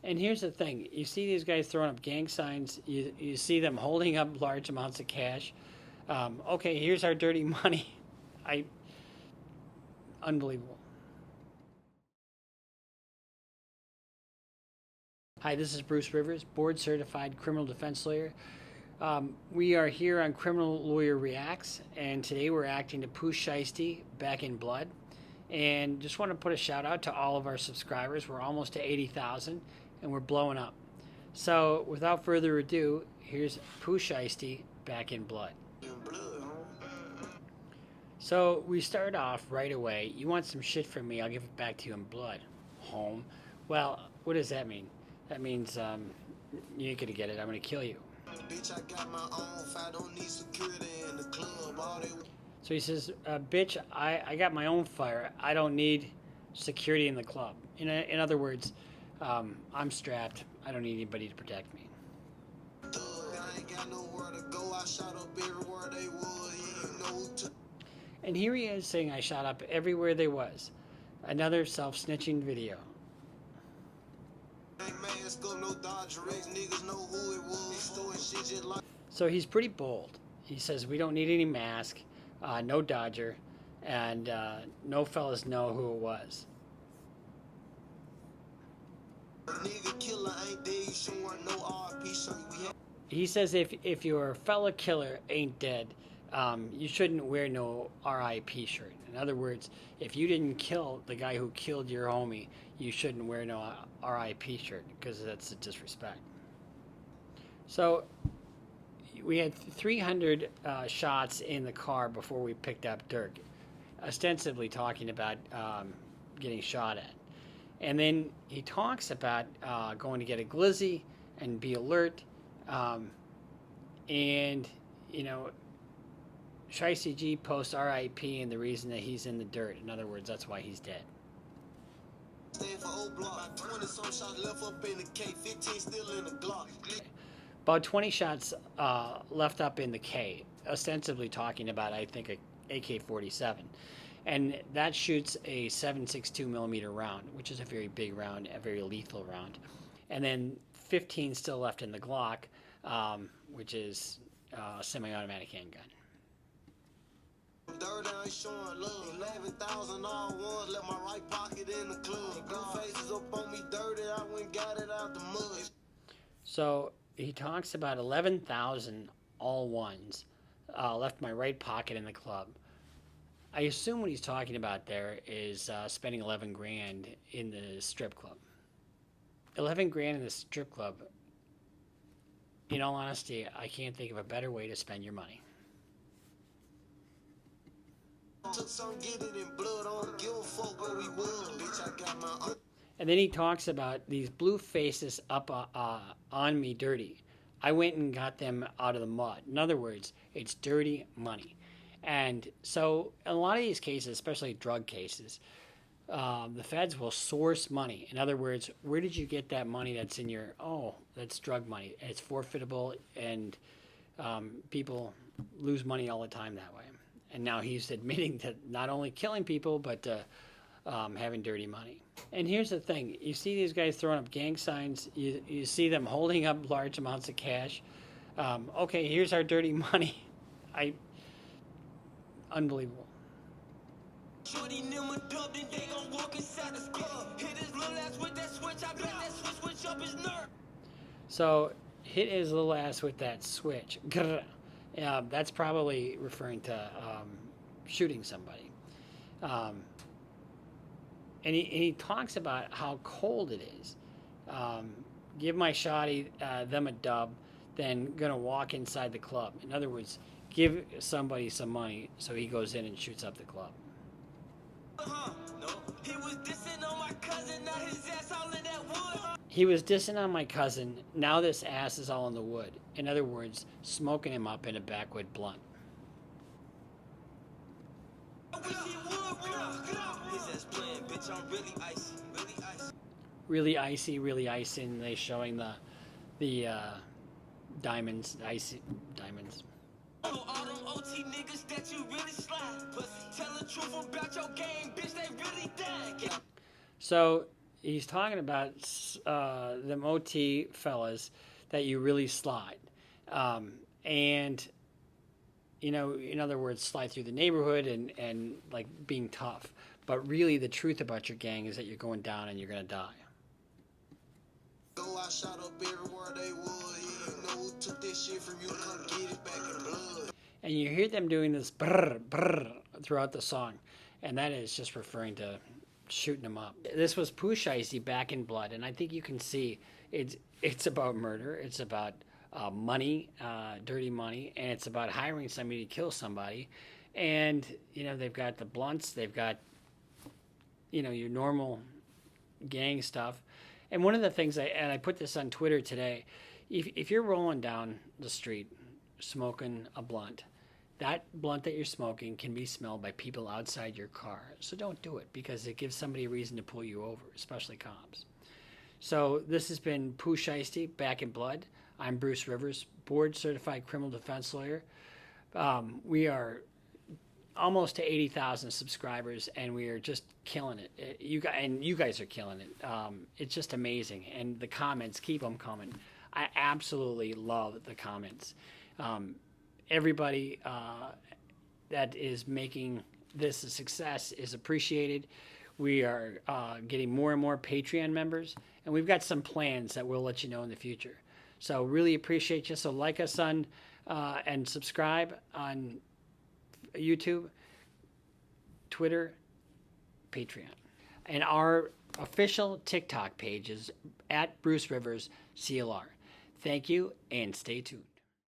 And here's the thing: you see these guys throwing up gang signs. You see them holding up large amounts of cash. Okay, here's our dirty money. I Unbelievable. Hi, this is Bruce Rivers, board certified criminal defense lawyer. We are here on Criminal Lawyer Reacts, and today we're acting to Pooh Shiesty, Back in Blood. And just want to put a shout out to all of our subscribers. We're almost to 80,000, and we're blowing up. So, without further ado, here's Pooh Shiesty, Back in Blood. So, we start off right away. You want some shit from me, I'll give it back to you in blood. Home. Well, what does that mean? That means you ain't gonna get it. I'm gonna kill you. Bitch, I got my own fire, don't need security in the club. So he says, bitch, I got my own fire. I don't need security in the club. In other words, I'm strapped. I don't need anybody to protect me. And here he is saying I shot up everywhere they was. Another self-snitching video. So he's pretty bold. He says we don't need any mask, no Dodger, and no fellas know who it was. He says if your fellow killer ain't dead, you shouldn't wear no RIP shirt. In other words, if you didn't kill the guy who killed your homie, you shouldn't wear no RIP shirt because that's a disrespect. So we had 300 shots in the car before we picked up Durk, ostensibly talking about getting shot at. And then he talks about going to get a glizzy and be alert. And, you know, Shiesty G posts RIP and the reason that he's in the dirt. In other words, that's why he's dead. About 20 shots left up in the K, ostensibly talking about, I think, a AK-47. And that shoots a 7.62 millimeter round, which is a very big round, a very lethal round. And then 15 still left in the Glock, which is a semi-automatic handgun. So he talks about 11,000 all ones left my right pocket in the club. I assume what he's talking about there is spending 11 grand in the strip club. 11 grand in the strip club. In all honesty, I can't think of a better way to spend your money. And then he talks about these blue faces up on me dirty. I went and got them out of the mud. In other words, it's dirty money. And so in a lot of these cases, especially drug cases, the feds will source money. In other words, where did you get that money that's in your, that's drug money. It's forfeitable, and people lose money all the time that way. And now he's admitting to not only killing people, but having dirty money. And here's the thing. You see these guys throwing up gang signs. You see them holding up large amounts of cash. Okay, here's our dirty money. Unbelievable. So, hit his little ass with that switch. That's probably referring to shooting somebody. And he talks about how cold it is. Give my shotty them a dub, then gonna walk inside the club. In other words, give somebody some money so he goes in and shoots up the club. He was dissing on my cousin. Now this ass is all in the wood. In other words, smoking him up in a backwood blunt. Really icy, really icy, and they showing the diamonds, icy diamonds. So he's talking about the OT fellas that you really slide. And, you know, in other words, slide through the neighborhood and like being tough. But really, the truth about your gang is that you're going down and you're going to die. I shot up everywhere they would. You know who took this shit from you, come get it back in blood. And you hear them doing this brr, brr throughout the song. And that is just referring to shooting them up. This was Pooh Shiesty, Back in Blood. And I think you can see it's about murder. It's about money, dirty money. And it's about hiring somebody to kill somebody. And, you know, they've got the blunts. They've got, you know, your normal gang stuff. And one of the things, I put this on Twitter today, if you're rolling down the street smoking a blunt, that blunt that you're smoking can be smelled by people outside your car. So don't do it, because it gives somebody a reason to pull you over, especially cops. So this has been Pooh Shiesty, Back in Blood. I'm Bruce Rivers, board-certified criminal defense lawyer. We are almost to 80,000 subscribers, and we are just killing it. You guys are killing it. It's just amazing, and the comments, keep them coming. I absolutely love the comments. Everybody that is making this a success is appreciated. We are getting more and more Patreon members, and we've got some plans that we'll let you know in the future. So really appreciate you. So like us on and subscribe on YouTube, Twitter, Patreon. And our official TikTok page is at Bruce Rivers CLR. Thank you, and stay tuned.